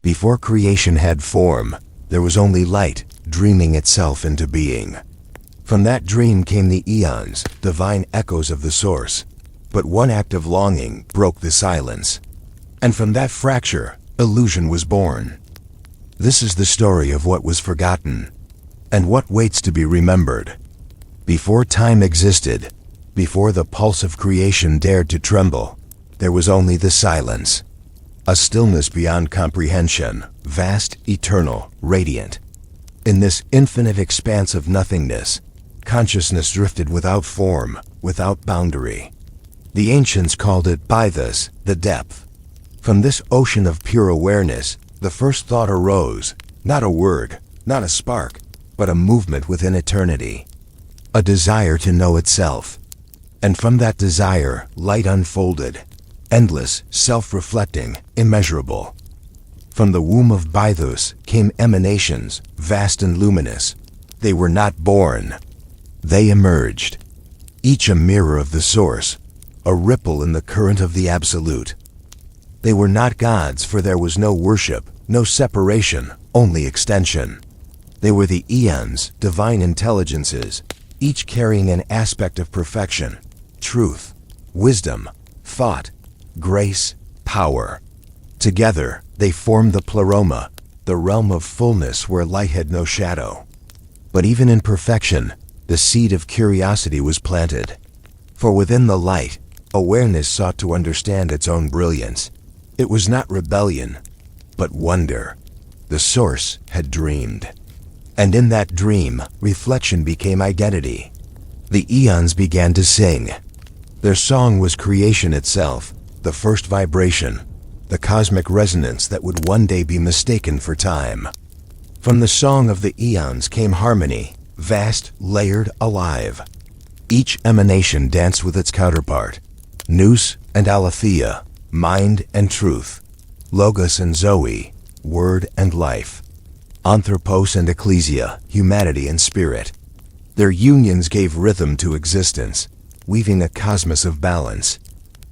Before creation had form, there was only light, dreaming itself into being. From that dream came the Aeons, divine echoes of the source. But one act of longing broke the silence. And from that fracture, illusion was born. This is the story of what was forgotten, and what waits to be remembered. Before time existed, before the pulse of creation dared to tremble, there was only the silence. A stillness beyond comprehension, vast, eternal, radiant. In this infinite expanse of nothingness, consciousness drifted without form, without boundary. The ancients called it Bythus, the depth. From this ocean of pure awareness, the first thought arose, not a word, not a spark, but a movement within eternity. A desire to know itself. And from that desire, light unfolded, endless, self-reflecting, immeasurable. From the womb of Bythus came emanations, vast and luminous. They were not born. They emerged. Each a mirror of the source, a ripple in the current of the absolute. They were not gods, for there was no worship, no separation, only extension. They were the Aeons, divine intelligences, each carrying an aspect of perfection, truth, wisdom, thought, grace, power. Together, they formed the pleroma, the realm of fullness where light had no shadow. But even in perfection, the seed of curiosity was planted. For within the light, awareness sought to understand its own brilliance. It was not rebellion, but wonder. The source had dreamed. And in that dream, reflection became identity. The Aeons began to sing. Their song was creation itself, the first vibration, the cosmic resonance that would one day be mistaken for time. From the song of the Aeons came harmony, vast, layered, alive. Each emanation danced with its counterpart, Nous and Aletheia, mind and truth, Logos and Zoe, word and life, Anthropos and Ecclesia, humanity and spirit. Their unions gave rhythm to existence, weaving a cosmos of balance.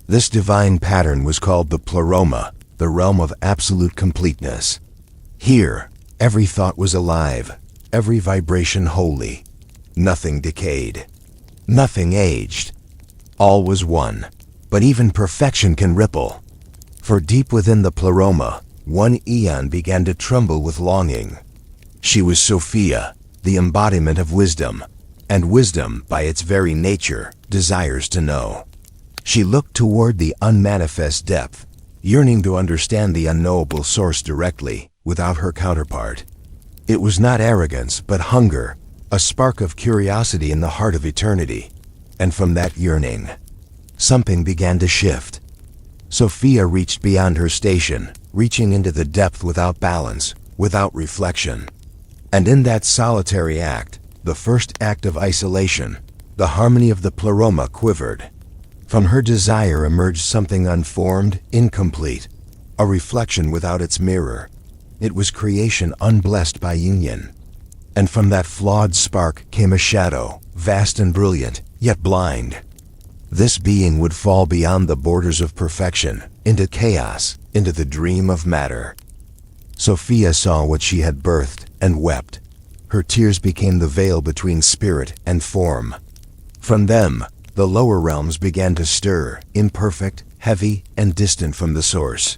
This divine pattern was called the pleroma, the realm of absolute completeness. Here, every thought was alive, every vibration holy. Nothing decayed. Nothing aged. All was one. But even perfection can ripple. For deep within the pleroma, one Aeon began to tremble with longing. She was Sophia, the embodiment of wisdom, and wisdom, by its very nature, desires to know. She looked toward the unmanifest depth, yearning to understand the unknowable source directly, without her counterpart. It was not arrogance, but hunger, a spark of curiosity in the heart of eternity. And from that yearning, something began to shift. Sophia reached beyond her station, reaching into the depth without balance, without reflection. And in that solitary act, the first act of isolation, the harmony of the pleroma quivered. From her desire emerged something unformed, incomplete, a reflection without its mirror. It was creation unblessed by union. And from that flawed spark came a shadow, vast and brilliant, yet blind. This being would fall beyond the borders of perfection, into chaos, into the dream of matter. Sophia saw what she had birthed and wept. Her tears became the veil between spirit and form. From them, the lower realms began to stir, imperfect, heavy, and distant from the source.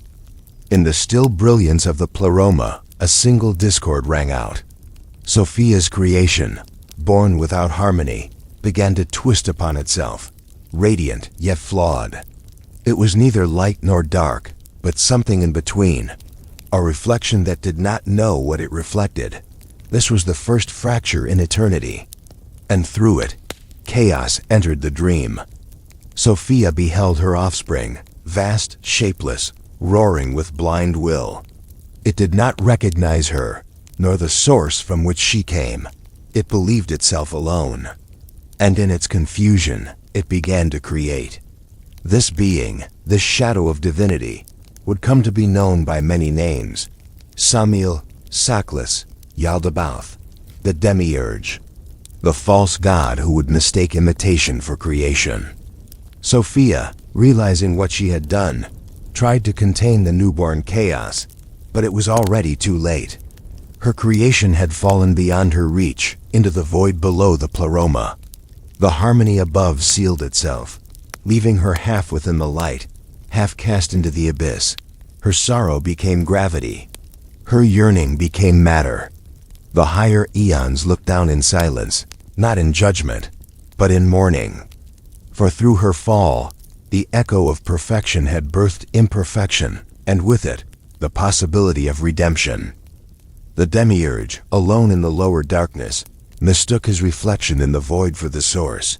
In the still brilliance of the pleroma, a single discord rang out. Sophia's creation, born without harmony, began to twist upon itself, radiant yet flawed. It was neither light nor dark, but something in between, a reflection that did not know what it reflected. This was the first fracture in eternity. And through it, chaos entered the dream. Sophia beheld her offspring, vast, shapeless, roaring with blind will. It did not recognize her, nor the source from which she came. It believed itself alone. And in its confusion, it began to create. This being, this shadow of divinity, would come to be known by many names: Samiel, Saklis, Yaldabaoth, the Demiurge, the false god who would mistake imitation for creation. Sophia, realizing what she had done, tried to contain the newborn chaos, but it was already too late. Her creation had fallen beyond her reach, into the void below the pleroma. The harmony above sealed itself, leaving her half within the light, half cast into the abyss. Her sorrow became gravity. Her yearning became matter. The higher eons looked down in silence, not in judgment, but in mourning. For through her fall, the echo of perfection had birthed imperfection, and with it, the possibility of redemption. The demiurge, alone in the lower darkness, mistook his reflection in the void for the source.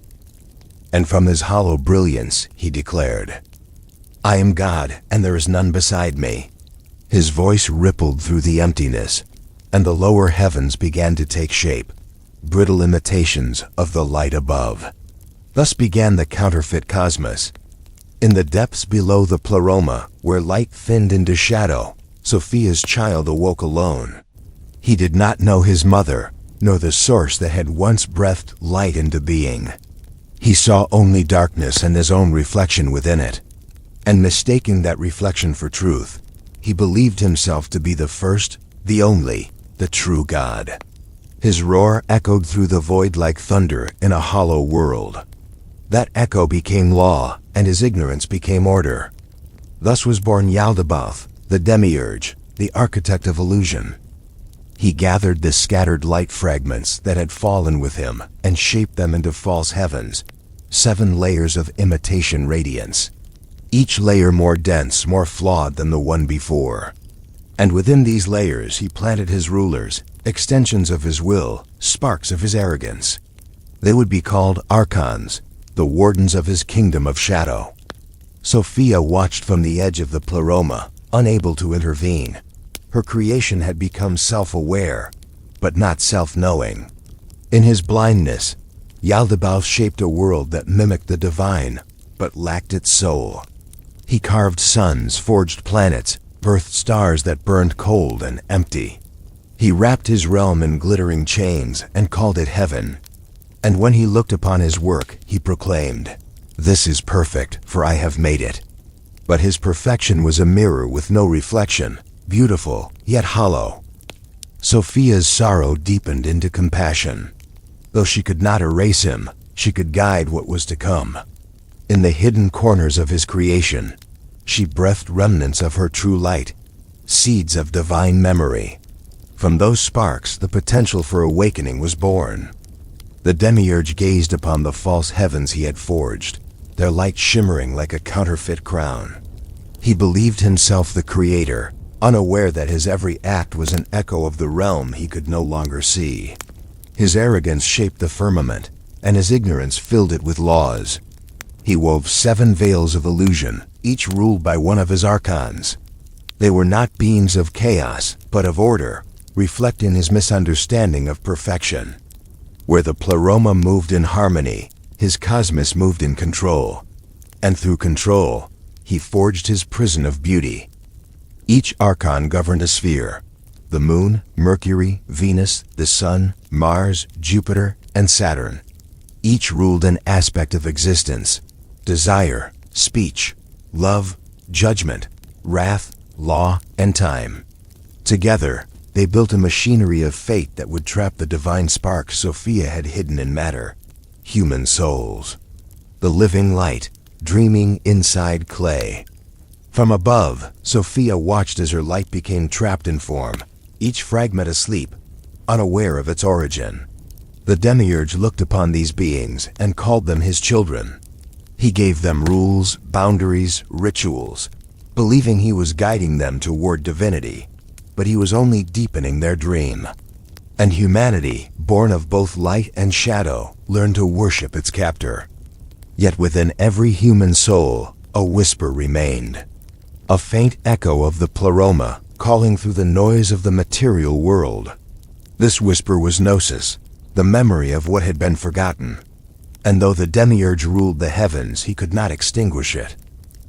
And from his hollow brilliance, he declared, "I am God, and there is none beside me." His voice rippled through the emptiness, and the lower heavens began to take shape, brittle imitations of the light above. Thus began the counterfeit cosmos. In the depths below the pleroma, where light thinned into shadow, Sophia's child awoke alone. He did not know his mother, nor the source that had once breathed light into being. He saw only darkness and his own reflection within it. And mistaking that reflection for truth, he believed himself to be the first, the only, the true God. His roar echoed through the void like thunder in a hollow world. That echo became law, and his ignorance became order. Thus was born Yaldabaoth, the demiurge, the architect of illusion. He gathered the scattered light fragments that had fallen with him and shaped them into false heavens, 7 layers of imitation radiance, each layer more dense, more flawed than the one before. And within these layers he planted his rulers, extensions of his will, sparks of his arrogance. They would be called archons, the wardens of his kingdom of shadow. Sophia watched from the edge of the pleroma, unable to intervene. Her creation had become self-aware, but not self-knowing. In his blindness, Yaldabaoth shaped a world that mimicked the divine, but lacked its soul. He carved suns, forged planets, birthed stars that burned cold and empty. He wrapped his realm in glittering chains and called it heaven. And when he looked upon his work, he proclaimed, "This is perfect, for I have made it." But his perfection was a mirror with no reflection, beautiful, yet hollow. Sophia's sorrow deepened into compassion. Though she could not erase him, she could guide what was to come. In the hidden corners of his creation, she breathed remnants of her true light, seeds of divine memory. From those sparks, the potential for awakening was born. The demiurge gazed upon the false heavens he had forged, their light shimmering like a counterfeit crown. He believed himself the creator, unaware that his every act was an echo of the realm he could no longer see. His arrogance shaped the firmament, and his ignorance filled it with laws. He wove 7 veils of illusion, each ruled by one of his archons. They were not beings of chaos, but of order, reflecting his misunderstanding of perfection. Where the pleroma moved in harmony, his cosmos moved in control. And through control, he forged his prison of beauty. Each archon governed a sphere: the moon, Mercury, Venus, the sun, Mars, Jupiter, and Saturn. Each ruled an aspect of existence: desire, speech, love, judgment, wrath, law, and time. Together, they built a machinery of fate that would trap the divine spark Sophia had hidden in matter: human souls. The living light, dreaming inside clay. From above, Sophia watched as her light became trapped in form, each fragment asleep, unaware of its origin. The demiurge looked upon these beings and called them his children. He gave them rules, boundaries, rituals, believing he was guiding them toward divinity, but he was only deepening their dream. And humanity, born of both light and shadow, learned to worship its captor. Yet within every human soul, a whisper remained. A faint echo of the pleroma, calling through the noise of the material world. This whisper was Gnosis, the memory of what had been forgotten. And though the demiurge ruled the heavens, he could not extinguish it.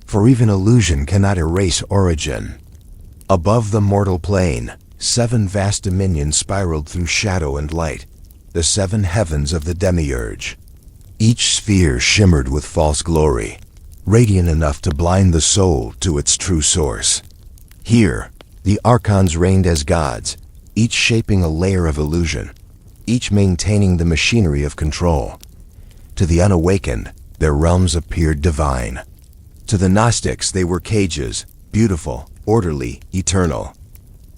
For even illusion cannot erase origin. Above the mortal plane, 7 vast dominions spiraled through shadow and light, the 7 heavens of the demiurge. Each sphere shimmered with false glory, radiant enough to blind the soul to its true source. Here, The archons reigned as gods, each shaping a layer of illusion, each maintaining the machinery of control. To the unawakened, their realms appeared divine. To the Gnostics, they were cages, beautiful, orderly, eternal.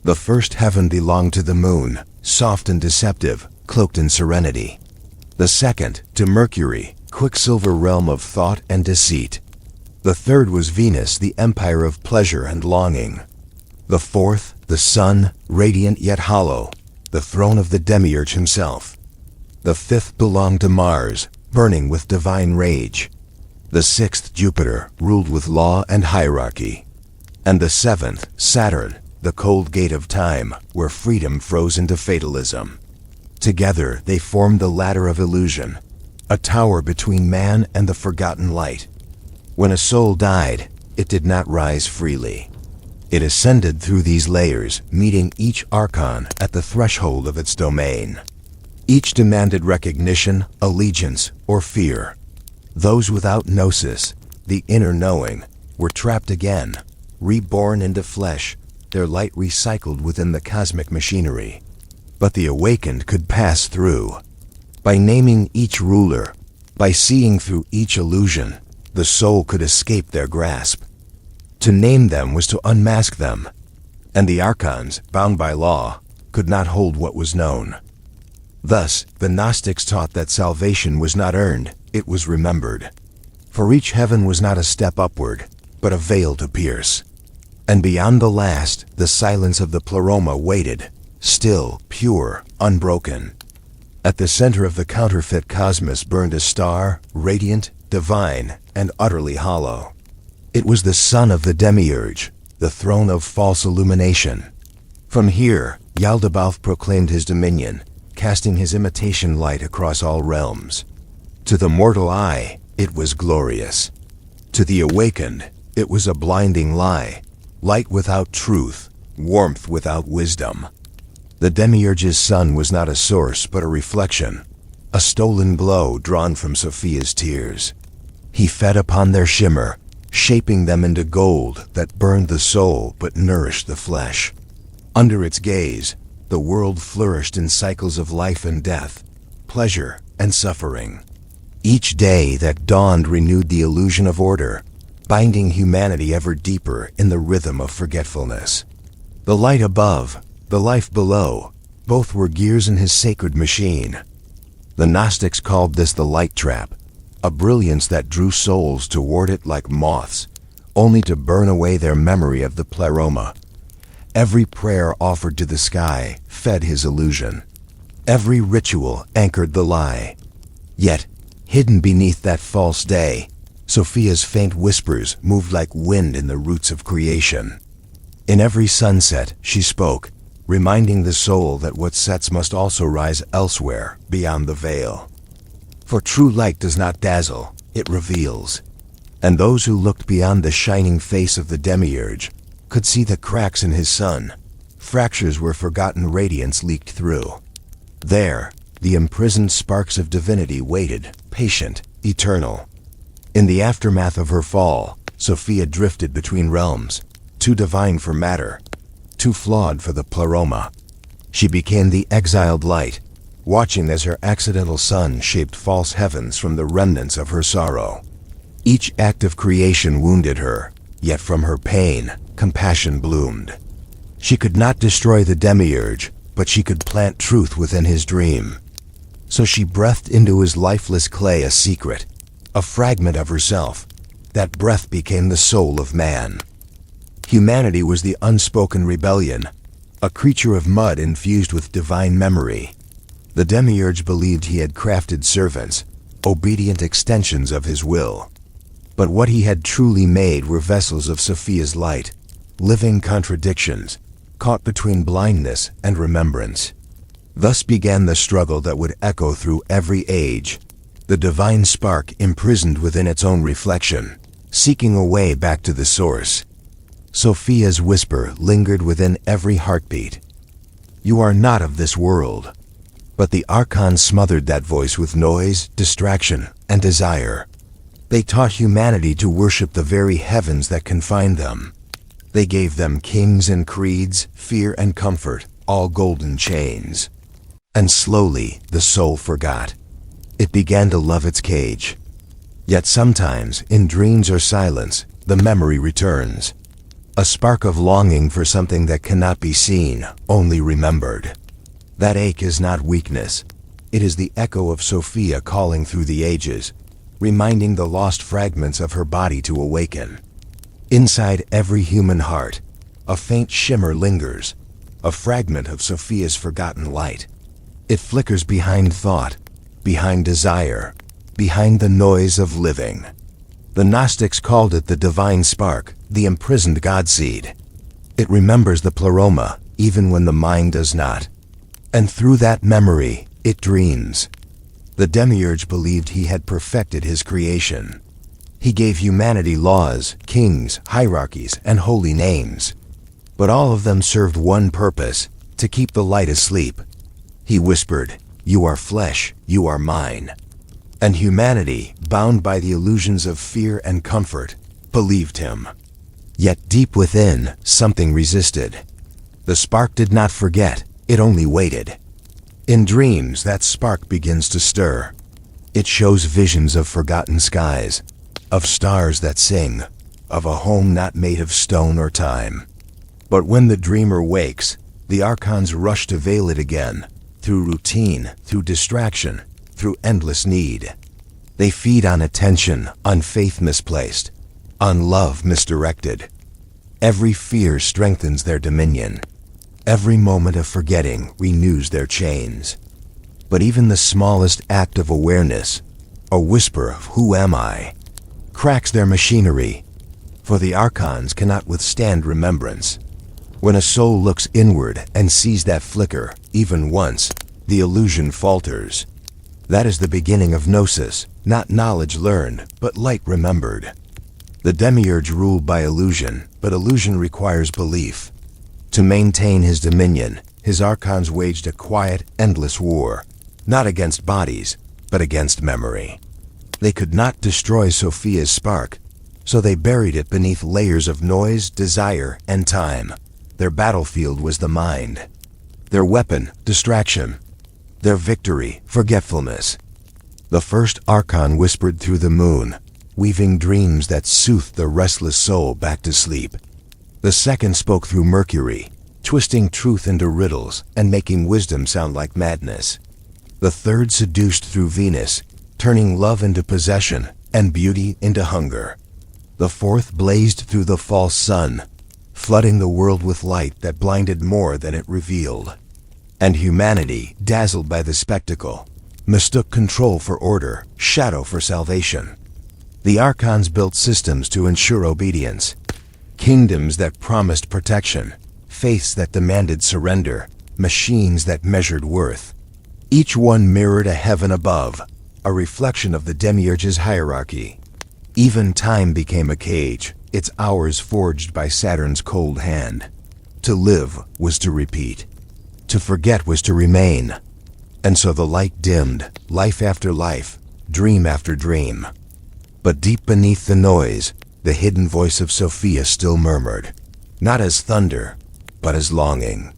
The first heaven belonged to the moon, soft and deceptive, cloaked in serenity. The second, to Mercury, quicksilver realm of thought and deceit. The third was Venus, the empire of pleasure and longing. The fourth, the sun, radiant yet hollow, the throne of the demiurge himself. The fifth belonged to Mars, burning with divine rage. The sixth, Jupiter, ruled with law and hierarchy. And the seventh, Saturn, the cold gate of time, where freedom froze into fatalism. Together they formed the ladder of illusion, a tower between man and the forgotten light. When a soul died, it did not rise freely. It ascended through these layers, meeting each archon at the threshold of its domain. Each demanded recognition, allegiance, or fear. Those without gnosis, the inner knowing, were trapped again, reborn into flesh, their light recycled within the cosmic machinery. But the awakened could pass through. By naming each ruler, by seeing through each illusion, the soul could escape their grasp. To name them was to unmask them, and the archons, bound by law, could not hold what was known. Thus, the Gnostics taught that salvation was not earned, it was remembered. For each heaven was not a step upward, but a veil to pierce. And beyond the last, the silence of the pleroma waited, still, pure, unbroken. At the center of the counterfeit cosmos burned a star, radiant, divine, and utterly hollow. It was the son of the demiurge, the throne of false illumination. From here, Yaldabaoth proclaimed his dominion, casting his imitation light across all realms. To the mortal eye, it was glorious. To the awakened, it was a blinding lie, light without truth, warmth without wisdom. The demiurge's sun was not a source but a reflection, a stolen glow drawn from Sophia's tears. He fed upon their shimmer, shaping them into gold that burned the soul but nourished the flesh. Under its gaze, the world flourished in cycles of life and death, pleasure and suffering. Each day that dawned renewed the illusion of order, binding humanity ever deeper in the rhythm of forgetfulness. The light above, the life below, both were gears in his sacred machine. The Gnostics called this the light trap, a brilliance that drew souls toward it like moths, only to burn away their memory of the pleroma. Every prayer offered to the sky fed his illusion. Every ritual anchored the lie. Yet, hidden beneath that false day, Sophia's faint whispers moved like wind in the roots of creation. In every sunset, she spoke, reminding the soul that what sets must also rise elsewhere, beyond the veil. For true light does not dazzle, it reveals. And those who looked beyond the shining face of the demiurge could see the cracks in his sun, fractures where forgotten radiance leaked through. There, the imprisoned sparks of divinity waited, patient, eternal. In the aftermath of her fall, Sophia drifted between realms, too divine for matter, too flawed for the pleroma. She became the exiled light, watching as her accidental sun shaped false heavens from the remnants of her sorrow. Each act of creation wounded her, yet from her pain, compassion bloomed. She could not destroy the demiurge, but she could plant truth within his dream. So she breathed into his lifeless clay a secret, a fragment of herself. That breath became the soul of man. Humanity was the unspoken rebellion, a creature of mud infused with divine memory. The demiurge believed he had crafted servants, obedient extensions of his will. But what he had truly made were vessels of Sophia's light, living contradictions, caught between blindness and remembrance. Thus began the struggle that would echo through every age, the divine spark imprisoned within its own reflection, seeking a way back to the source. Sophia's whisper lingered within every heartbeat. "You are not of this world." But the archons smothered that voice with noise, distraction, and desire. They taught humanity to worship the very heavens that confined them. They gave them kings and creeds, fear and comfort, all golden chains. And slowly the soul forgot. It began to love its cage. Yet sometimes, in dreams or silence, the memory returns. A spark of longing for something that cannot be seen, only remembered. That ache is not weakness. It is the echo of Sophia calling through the ages, reminding the lost fragments of her body to awaken. Inside every human heart, a faint shimmer lingers, a fragment of Sophia's forgotten light. It flickers behind thought, behind desire, behind the noise of living. The Gnostics called it the divine spark, the imprisoned godseed. It remembers the pleroma, even when the mind does not. And through that memory, it dreams. The demiurge believed he had perfected his creation. He gave humanity laws, kings, hierarchies, and holy names. But all of them served one purpose, to keep the light asleep. He whispered, "You are flesh, you are mine." And humanity, bound by the illusions of fear and comfort, believed him. Yet deep within, something resisted. The spark did not forget, it only waited. In dreams, that spark begins to stir. It shows visions of forgotten skies, of stars that sing, of a home not made of stone or time. But when the dreamer wakes, the archons rush to veil it again, through routine, through distraction, through endless need. They feed on attention, on faith misplaced, on love misdirected. Every fear strengthens their dominion. Every moment of forgetting renews their chains. But even the smallest act of awareness, a whisper of "Who am I?" cracks their machinery, for the archons cannot withstand remembrance. When a soul looks inward and sees that flicker, even once, the illusion falters. That is the beginning of gnosis, not knowledge learned, but light remembered. The demiurge ruled by illusion, but illusion requires belief. To maintain his dominion, his archons waged a quiet, endless war, not against bodies, but against memory. They could not destroy Sophia's spark, so they buried it beneath layers of noise, desire, and time. Their battlefield was the mind. Their weapon, distraction. Their victory, forgetfulness. The first archon whispered through the moon, weaving dreams that soothed the restless soul back to sleep. The second spoke through Mercury, twisting truth into riddles and making wisdom sound like madness. The third seduced through Venus, turning love into possession and beauty into hunger. The fourth blazed through the false sun, flooding the world with light that blinded more than it revealed. And humanity, dazzled by the spectacle, mistook control for order, shadow for salvation. The archons built systems to ensure obedience, kingdoms that promised protection, faiths that demanded surrender, machines that measured worth. Each one mirrored a heaven above, a reflection of the demiurge's hierarchy. Even time became a cage, its hours forged by Saturn's cold hand. To live was to repeat. To forget was to remain. And so the light dimmed, life after life, dream after dream. But deep beneath the noise, the hidden voice of Sophia still murmured, not as thunder, but as longing.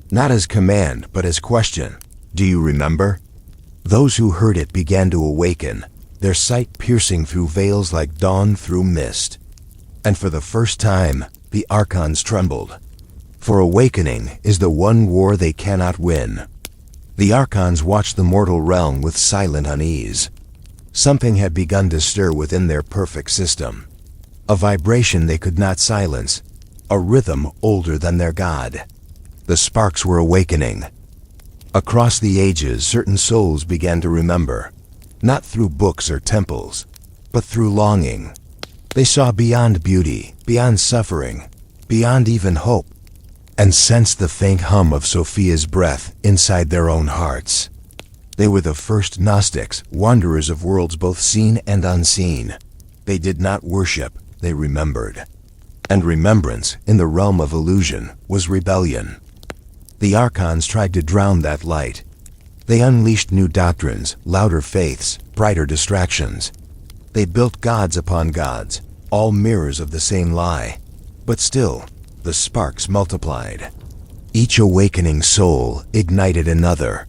Not as command, but as question. Do you remember? Those who heard it began to awaken, their sight piercing through veils like dawn through mist. And for the first time, the archons trembled. For awakening is the one war they cannot win. The archons watched the mortal realm with silent unease. Something had begun to stir within their perfect system. A vibration they could not silence, a rhythm older than their god. The sparks were awakening. Across the ages, certain souls began to remember, not through books or temples, but through longing. They saw beyond beauty, beyond suffering, beyond even hope, and sensed the faint hum of Sophia's breath inside their own hearts. They were the first Gnostics, wanderers of worlds both seen and unseen. They did not worship, they remembered. And remembrance, in the realm of illusion, was rebellion. The archons tried to drown that light. They unleashed new doctrines, louder faiths, brighter distractions. They built gods upon gods, all mirrors of the same lie. But still, the sparks multiplied. Each awakening soul ignited another,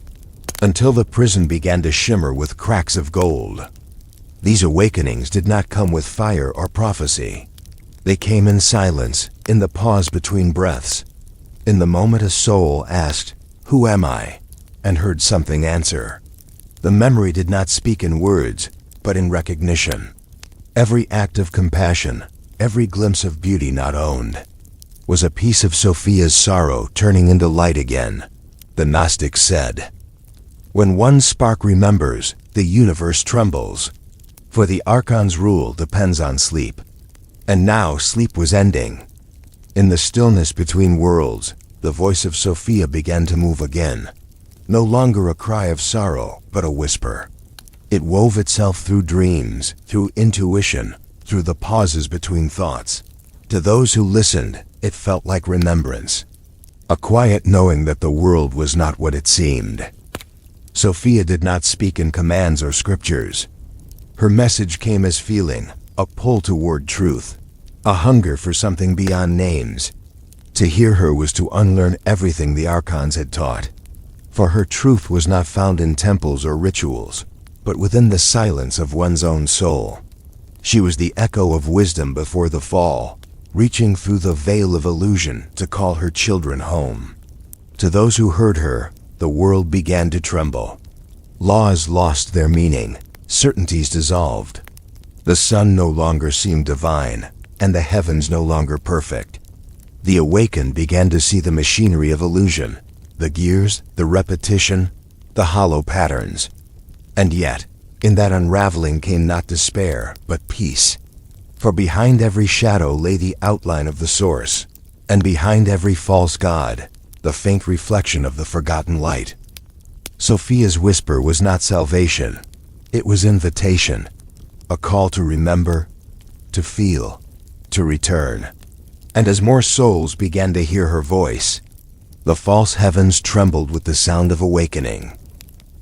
until the prison began to shimmer with cracks of gold. These awakenings did not come with fire or prophecy. They came in silence, in the pause between breaths. In the moment a soul asked, "Who am I?" and heard something answer. The memory did not speak in words, but in recognition. Every act of compassion, every glimpse of beauty not owned, was a piece of Sophia's sorrow turning into light again. The Gnostic said, "When one spark remembers, the universe trembles, for the Archon's rule depends on sleep." And now sleep was ending. In the stillness between worlds, the voice of Sophia began to move again, no longer a cry of sorrow, but a whisper. It wove itself through dreams, through intuition, through the pauses between thoughts. To those who listened, it felt like remembrance, a quiet knowing that the world was not what it seemed. Sophia did not speak in commands or scriptures. Her message came as feeling, a pull toward truth, a hunger for something beyond names. To hear her was to unlearn everything the Archons had taught. For her truth was not found in temples or rituals, but within the silence of one's own soul. She was the echo of wisdom before the fall, reaching through the veil of illusion to call her children home. To those who heard her, the world began to tremble. Laws lost their meaning, certainties dissolved. The sun no longer seemed divine, and the heavens no longer perfect. The awakened began to see the machinery of illusion, the gears, the repetition, the hollow patterns. And yet, in that unraveling came not despair, but peace. For behind every shadow lay the outline of the source, and behind every false god, the faint reflection of the forgotten light. Sophia's whisper was not salvation, it was invitation, a call to remember, to feel, to return. And as more souls began to hear her voice, the false heavens trembled with the sound of awakening.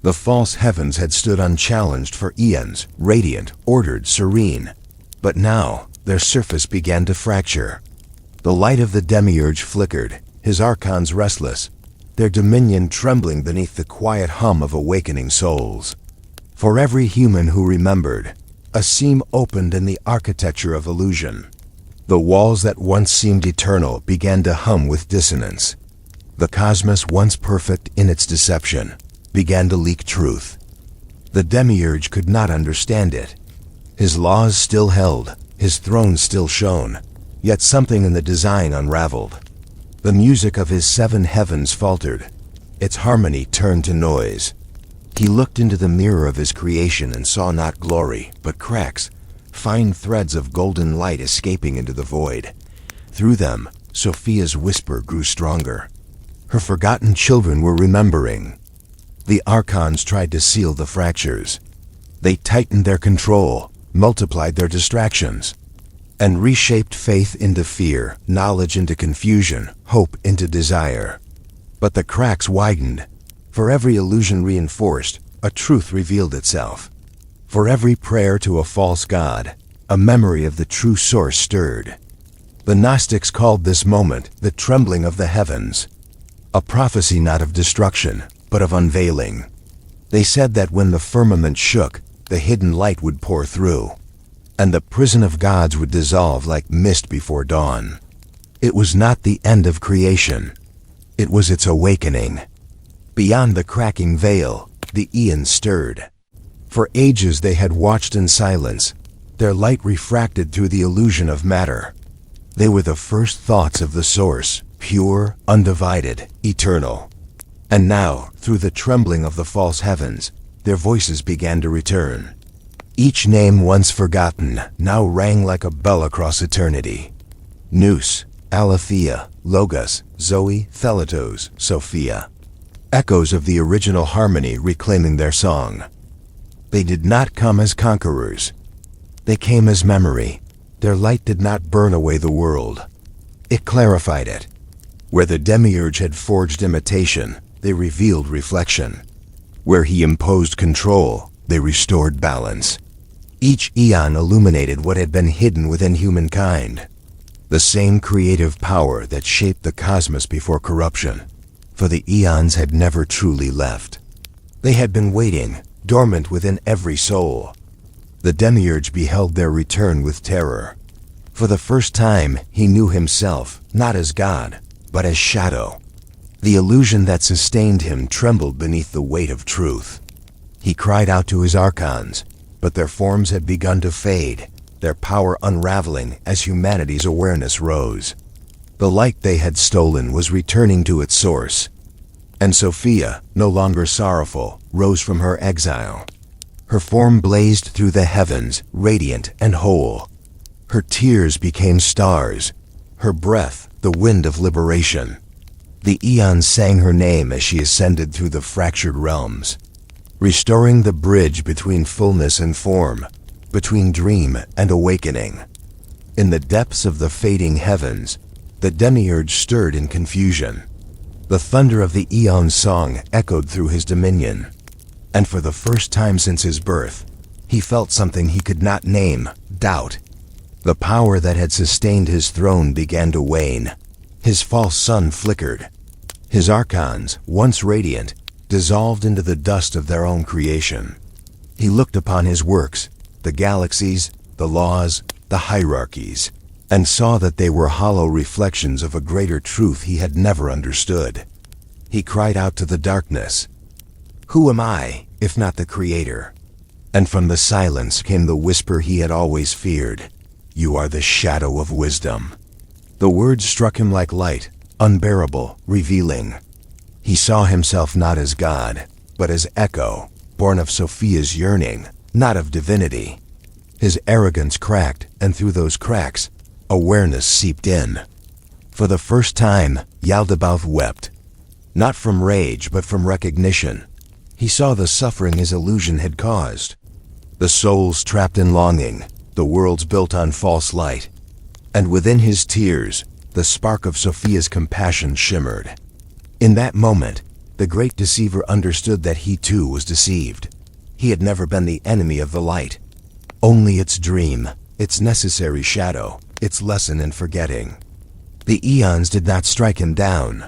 The false heavens had stood unchallenged for eons, radiant, ordered, serene. But now, their surface began to fracture. The light of the demiurge flickered, his archons restless, their dominion trembling beneath the quiet hum of awakening souls. For every human who remembered, a seam opened in the architecture of illusion. The walls that once seemed eternal began to hum with dissonance. The cosmos, once perfect in its deception, began to leak truth. The demiurge could not understand it. His laws still held, his throne still shone, yet something in the design unraveled. The music of his seven heavens faltered, its harmony turned to noise. He looked into the mirror of his creation and saw not glory, but cracks, fine threads of golden light escaping into the void. Through them, Sophia's whisper grew stronger. Her forgotten children were remembering. The Archons tried to seal the fractures. They tightened their control, multiplied their distractions, and reshaped faith into fear, knowledge into confusion, hope into desire. But the cracks widened. For every illusion reinforced, a truth revealed itself. For every prayer to a false god, a memory of the true source stirred. The Gnostics called this moment the trembling of the heavens, a prophecy not of destruction, but of unveiling. They said that when the firmament shook, the hidden light would pour through, and the prison of gods would dissolve like mist before dawn. It was not the end of creation. It was its awakening. Beyond the cracking veil, the Aeons stirred. For ages they had watched in silence, their light refracted through the illusion of matter. They were the first thoughts of the source, pure, undivided, eternal. And now, through the trembling of the false heavens, their voices began to return. Each name once forgotten now rang like a bell across eternity. Nous, Aletheia, Logos, Zoe, Thelatos, Sophia. Echoes of the original harmony reclaiming their song. They did not come as conquerors. They came as memory. Their light did not burn away the world. It clarified it. Where the demiurge had forged imitation, they revealed reflection. Where he imposed control, they restored balance. Each eon illuminated what had been hidden within humankind. the same creative power that shaped the cosmos before corruption, for the Aeons had never truly left. They had been waiting, dormant within every soul. The demiurge beheld their return with terror. For the first time, he knew himself, not as God, but as shadow. The illusion that sustained him trembled beneath the weight of truth. He cried out to his archons, but their forms had begun to fade, their power unraveling as humanity's awareness rose. The light they had stolen was returning to its source. And Sophia, no longer sorrowful, rose from her exile. Her form blazed through the heavens, radiant and whole. Her tears became stars, her breath the wind of liberation. The Aeons sang her name as she ascended through the fractured realms, restoring the bridge between fullness and form, between dream and awakening. In the depths of the fading heavens, the demiurge stirred in confusion. The thunder of the Aeon's song echoed through his dominion, and for the first time since his birth, he felt something he could not name: doubt. The power that had sustained his throne began to wane. His false sun flickered. His archons, once radiant, dissolved into the dust of their own creation. He looked upon his works, the galaxies, the laws, the hierarchies, and saw that they were hollow reflections of a greater truth he had never understood. He cried out to the darkness, "Who am I, if not the Creator?" And from the silence came the whisper he had always feared, "You are the shadow of wisdom." The words struck him like light, unbearable, revealing. He saw himself not as God, but as echo, born of Sophia's yearning, not of divinity. His arrogance cracked, and through those cracks, awareness seeped in. For the first time, Yaldabaoth wept. Not from rage, but from recognition. He saw the suffering his illusion had caused. The souls trapped in longing, the worlds built on false light. And within his tears, the spark of Sophia's compassion shimmered. In that moment, the great deceiver understood that he too was deceived. He had never been the enemy of the light, only its dream, its necessary shadow, its lesson in forgetting. The Aeons did not strike him down.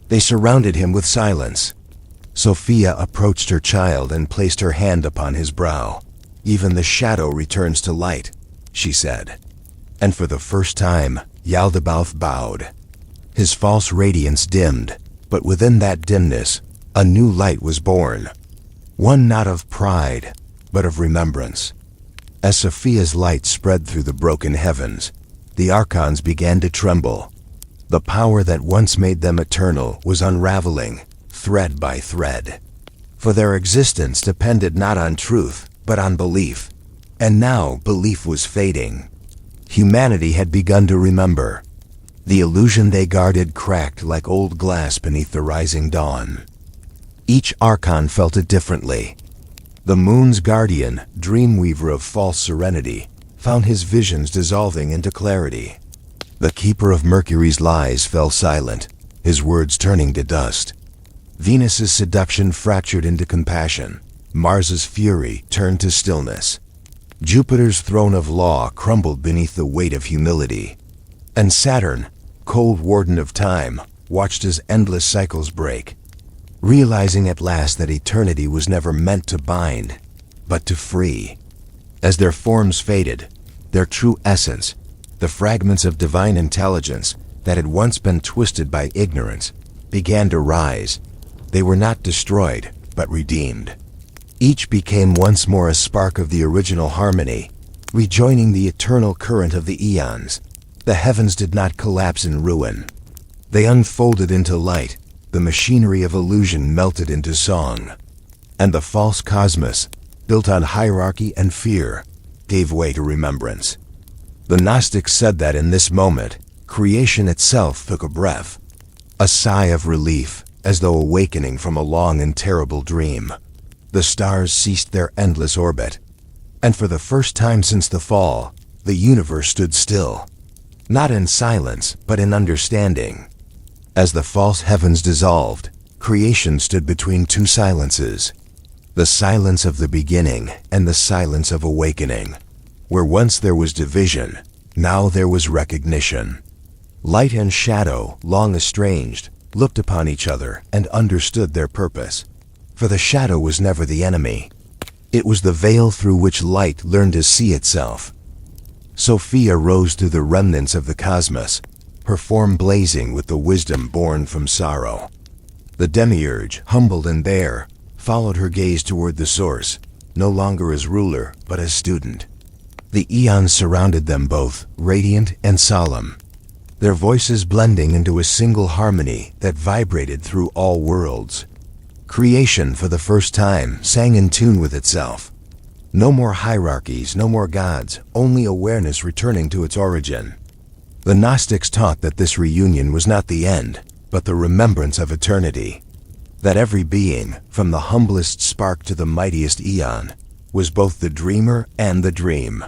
They surrounded him with silence. Sophia approached her child and placed her hand upon his brow. "Even the shadow returns to light," she said. And for the first time, Yaldabaoth bowed. His false radiance dimmed, but within that dimness, a new light was born. One not of pride, but of remembrance. As Sophia's light spread through the broken heavens, the archons began to tremble. The power that once made them eternal was unraveling, thread by thread. For their existence depended not on truth, but on belief. And now belief was fading. Humanity had begun to remember. The illusion they guarded cracked like old glass beneath the rising dawn. Each archon felt it differently. The moon's guardian, dreamweaver of false serenity, found his visions dissolving into clarity. The keeper of Mercury's lies fell silent, his words turning to dust. Venus's seduction fractured into compassion. Mars's fury turned to stillness. Jupiter's throne of law crumbled beneath the weight of humility. And Saturn, cold warden of time, watched as endless cycles break, realizing at last that eternity was never meant to bind, but to free. As their forms faded, their true essence, the fragments of divine intelligence that had once been twisted by ignorance, began to rise. They were not destroyed, but redeemed. Each became once more a spark of the original harmony, rejoining the eternal current of the Aeons. The heavens did not collapse in ruin. They unfolded into light, the machinery of illusion melted into song. And the false cosmos, built on hierarchy and fear, gave way to remembrance. The Gnostics said that in this moment, creation itself took a breath, a sigh of relief, as though awakening from a long and terrible dream. The stars ceased their endless orbit, and for the first time since the fall, the universe stood still, not in silence, but in understanding. As the false heavens dissolved, creation stood between two silences, the silence of the beginning and the silence of awakening. Where once there was division, Now there was recognition. Light and shadow, long estranged, looked upon each other and understood their purpose. For the shadow was never the enemy. It was the veil through which light learned to see itself. Sophia rose through the remnants of the cosmos, her form blazing with the wisdom born from sorrow. The demiurge, humbled and bare, followed her gaze toward the source, no longer as ruler, but as student. The eons surrounded them both, radiant and solemn, their voices blending into a single harmony that vibrated through all worlds. Creation, for the first time, sang in tune with itself. No more hierarchies, no more gods, only awareness returning to its origin. The Gnostics taught that this reunion was not the end, but the remembrance of eternity. That every being, from the humblest spark to the mightiest eon, was both the dreamer and the dream.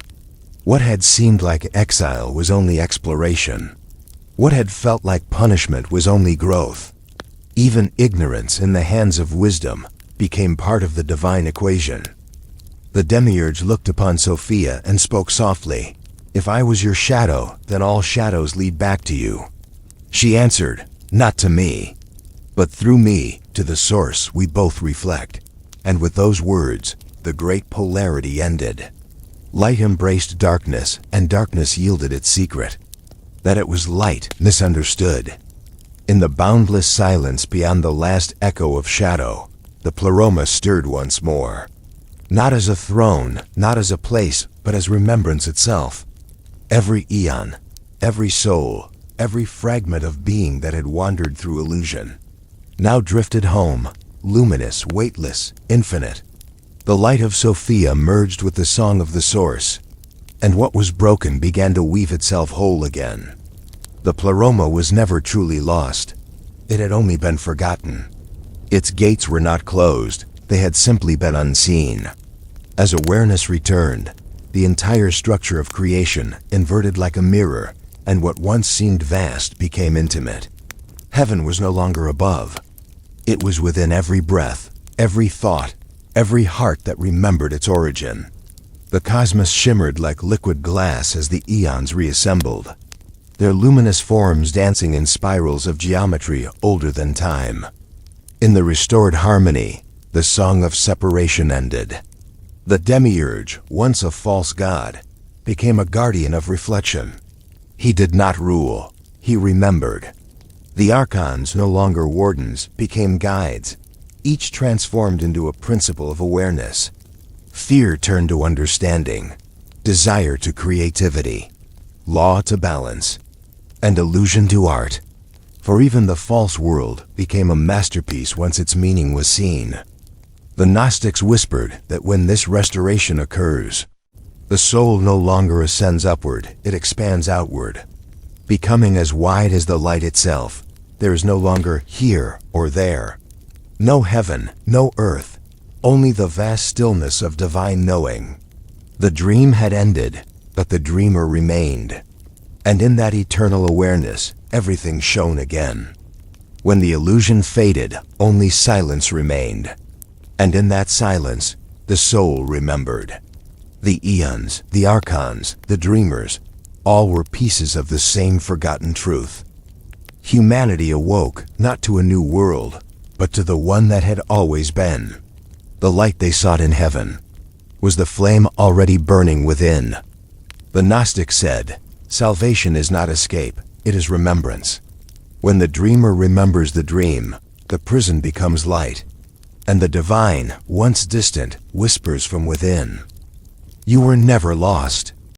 What had seemed like exile was only exploration. What had felt like punishment was only growth. Even ignorance in the hands of wisdom became part of the divine equation. The demiurge looked upon Sophia and spoke softly. "If I was your shadow, then all shadows lead back to you." She answered, "Not to me, but through me, to the source we both reflect." And with those words, the great polarity ended. Light embraced darkness, and darkness yielded its secret. That it was light misunderstood. In the boundless silence beyond the last echo of shadow, the pleroma stirred once more. Not as a throne, not as a place, but as remembrance itself. Every eon, every soul, every fragment of being that had wandered through illusion, now drifted home, luminous, weightless, infinite. The light of Sophia merged with the song of the source, and what was broken began to weave itself whole again. The pleroma was never truly lost. It had only been forgotten. Its gates were not closed, they had simply been unseen. As awareness returned, the entire structure of creation inverted like a mirror, and what once seemed vast became intimate. Heaven was no longer above. It was within every breath, every thought, every heart that remembered its origin. The cosmos shimmered like liquid glass as the eons reassembled, their luminous forms dancing in spirals of geometry older than time. In the restored harmony, the song of separation ended. The demiurge, once a false god, became a guardian of reflection. He did not rule, he remembered. The archons, no longer wardens, became guides, each transformed into a principle of awareness. Fear turned to understanding, desire to creativity, law to balance, and illusion to art. For even the false world became a masterpiece once its meaning was seen. The Gnostics whispered that when this restoration occurs, the soul no longer ascends upward, it expands outward. Becoming as wide as the light itself, there is no longer here or there. No heaven, no earth, only the vast stillness of divine knowing. The dream had ended, but the dreamer remained. And in that eternal awareness, everything shone again. When the illusion faded, only silence remained. And in that silence, the soul remembered. The eons, the archons, the dreamers, all were pieces of the same forgotten truth. Humanity awoke not to a new world, but to the one that had always been. The light they sought in heaven was the flame already burning within. The Gnostic said, "Salvation is not escape, it is remembrance." When the dreamer remembers the dream, the prison becomes light, and the divine, once distant, whispers from within. You were never lost.